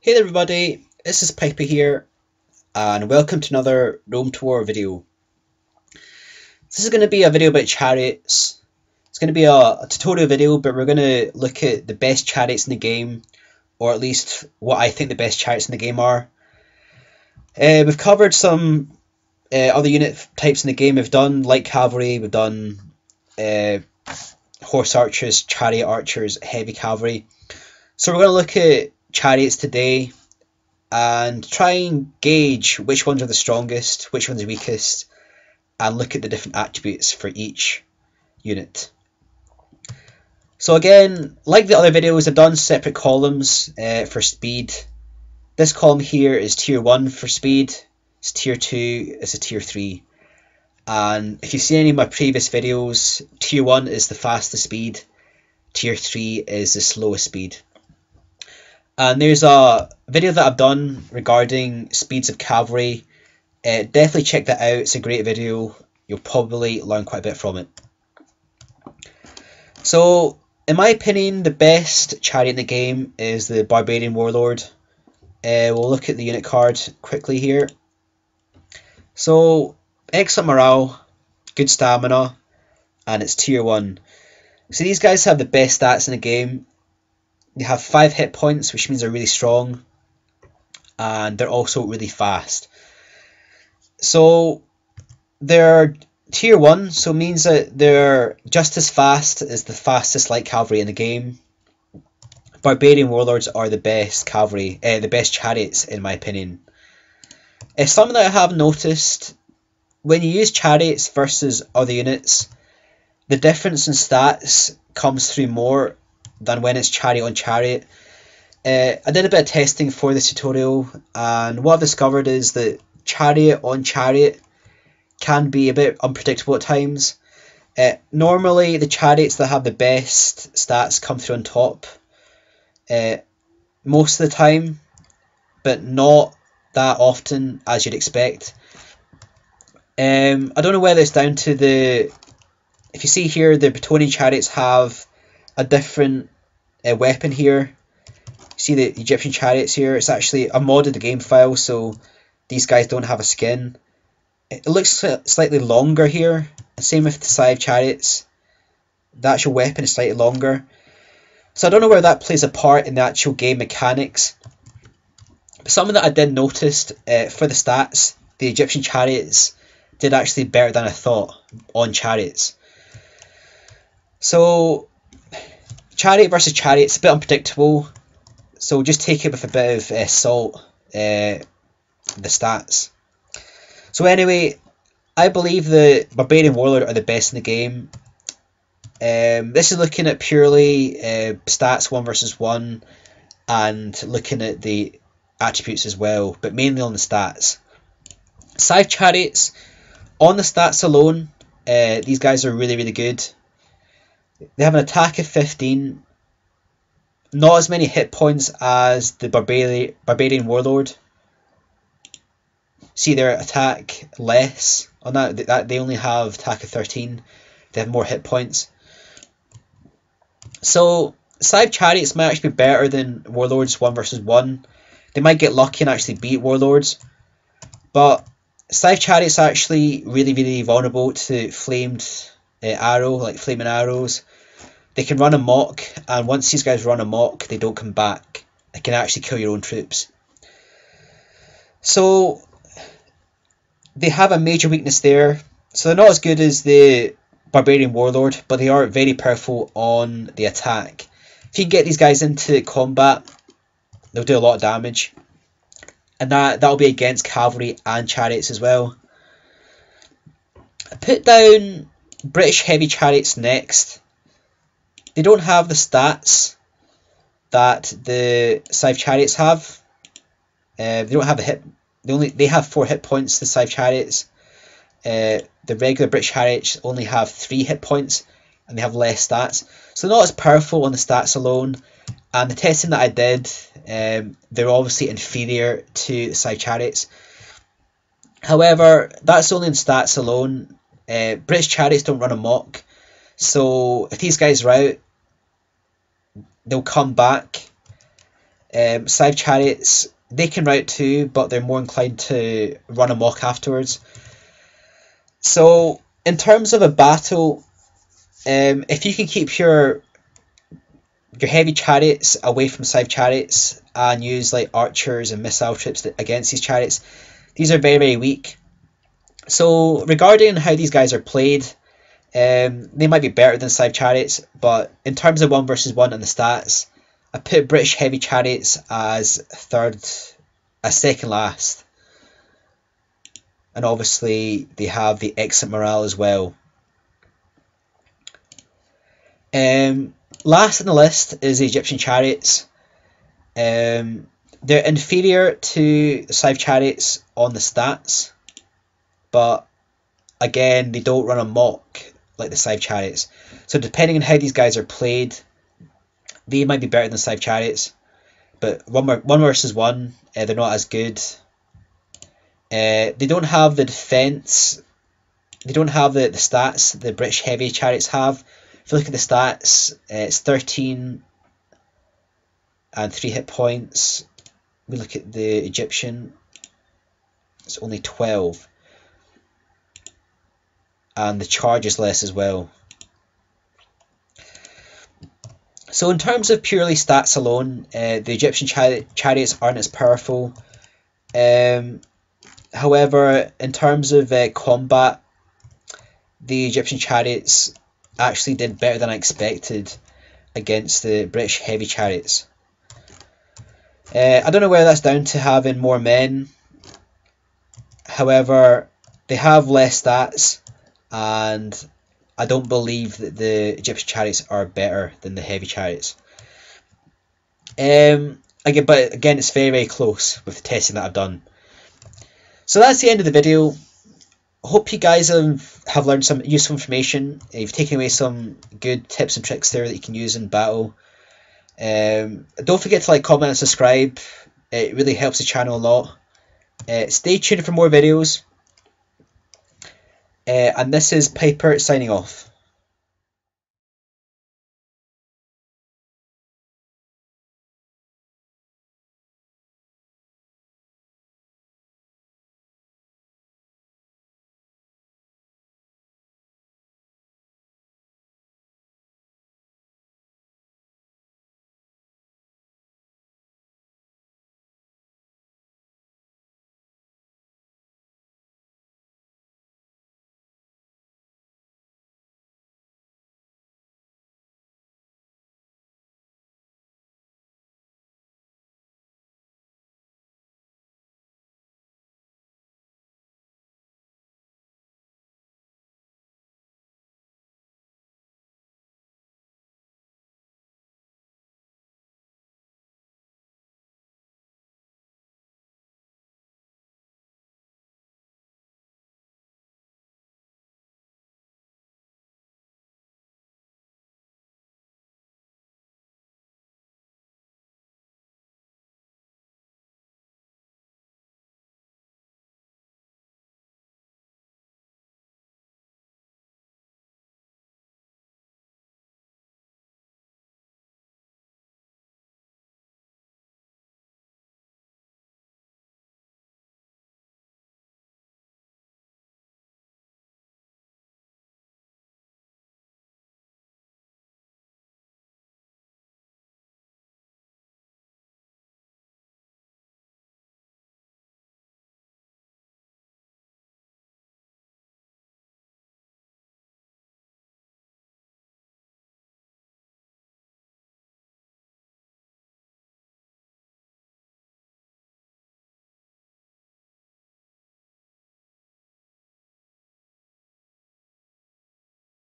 Hey there everybody, this is Piper here, and welcome to another Rome to War video. This is going to be a video about chariots. It's going to be a tutorial video, but we're going to look at the best chariots in the game, or at least what I think the best chariots in the game are. We've covered some other unit types in the game. We've done light cavalry, we've done horse archers, chariot archers, heavy cavalry. So we're going to look at chariots today and try and gauge which ones are the strongest, which ones are weakest, and look at the different attributes for each unit. So again, like the other videos, I've done separate columns for speed. This column here is tier 1 for speed, it's tier 2, it's a tier 3. And if you've seen any of my previous videos, tier 1 is the fastest speed, tier 3 is the slowest speed. And there's a video that I've done regarding speeds of cavalry. Definitely check that out, it's a great video. You'll probably learn quite a bit from it. So, in my opinion, the best chariot in the game is the Barbarian Warlord. We'll look at the unit card quickly here. So, excellent morale, good stamina, and it's tier 1. So these guys have the best stats in the game. They have 5 hit points, which means they're really strong, and they're also really fast. So they're tier 1, so it means that they're just as fast as the fastest light cavalry in the game. Barbarian warlords are the best cavalry, the best chariots in my opinion. Something that I have noticed, when you use chariots versus other units, the difference in stats comes through more than when it's chariot on chariot. I did a bit of testing for this tutorial, and what I've discovered is that chariot on chariot can be a bit unpredictable at times. Normally the chariots that have the best stats come through on top most of the time, but not that often as you'd expect. I don't know whether it's down to the... If you see here, the Bretonian chariots have a different weapon here. See the Egyptian chariots here? It's actually a modded game file, so these guys don't have a skin. It looks slightly longer here. Same with the Scythed chariots. The actual weapon is slightly longer. So I don't know where that plays a part in the actual game mechanics. But something that I did notice for the stats, the Egyptian chariots did actually better than I thought on chariots. So chariot versus chariot, it's a bit unpredictable, so just take it with a bit of salt, the stats. So anyway, I believe the Barbarian Warlord are the best in the game. This is looking at purely stats 1 versus 1, and looking at the attributes as well, but mainly on the stats. Scythed chariots, on the stats alone, these guys are really good. They have an attack of 15, not as many hit points as the Barbarian Warlord. See their attack less on that they only have attack of 13. They have more hit points. So Scythed chariots might actually be better than Warlords 1 versus 1. They might get lucky and actually beat Warlords, but Scythed chariots are actually really vulnerable to flamed arrow, like flaming arrows. They can run amok, and once these guys run amok, they don't come back. They can actually kill your own troops. So they have a major weakness there. So they're not as good as the Barbarian Warlord, but they are very powerful on the attack. If you can get these guys into combat, they'll do a lot of damage, and that'll be against cavalry and chariots as well. I put down British heavy chariots next. They don't have the stats that the Scythed chariots have. They don't have a hit. They have 4 hit points. The Scythed chariots. The regular British chariots only have 3 hit points, and they have less stats. So they're not as powerful on the stats alone. And the testing that I did, they're obviously inferior to the Scythed chariots. However, that's only in stats alone. British chariots don't run amok, so if these guys are out, they'll come back. Scythed Chariots, they can rout too, but they're more inclined to run amok afterwards. So in terms of a battle, if you can keep your heavy chariots away from Scythed Chariots and use like archers and missile troops against these chariots, these are very, very weak. So regarding how these guys are played, they might be better than Scythed Chariots, but in terms of 1 versus 1 and the stats, I put British heavy chariots as second last. And obviously they have the excellent morale as well. Last on the list is the Egyptian Chariots. They're inferior to the Scythed Chariots on the stats, but again, they don't run amok like the Scythed Chariots. So depending on how these guys are played, they might be better than Scythed Chariots, but 1 versus 1, they're not as good. They don't have the defense. They don't have the stats the British heavy chariots have. If you look at the stats, it's 13 and 3 hit points. We look at the Egyptian, it's only 12. And the charge is less as well. So in terms of purely stats alone, the Egyptian chariots aren't as powerful. However, in terms of combat, the Egyptian chariots actually did better than I expected against the British heavy chariots. I don't know whether that's down to having more men. However, they have less stats, and I don't believe that the Egyptian chariots are better than the heavy chariots. But again, it's very, very close with the testing that I've done. So that's the end of the video. Hope you guys have learned some useful information. You've taken away some good tips and tricks there that you can use in battle. Don't forget to like, comment and subscribe. It really helps the channel a lot. Stay tuned for more videos. And this is Piper signing off.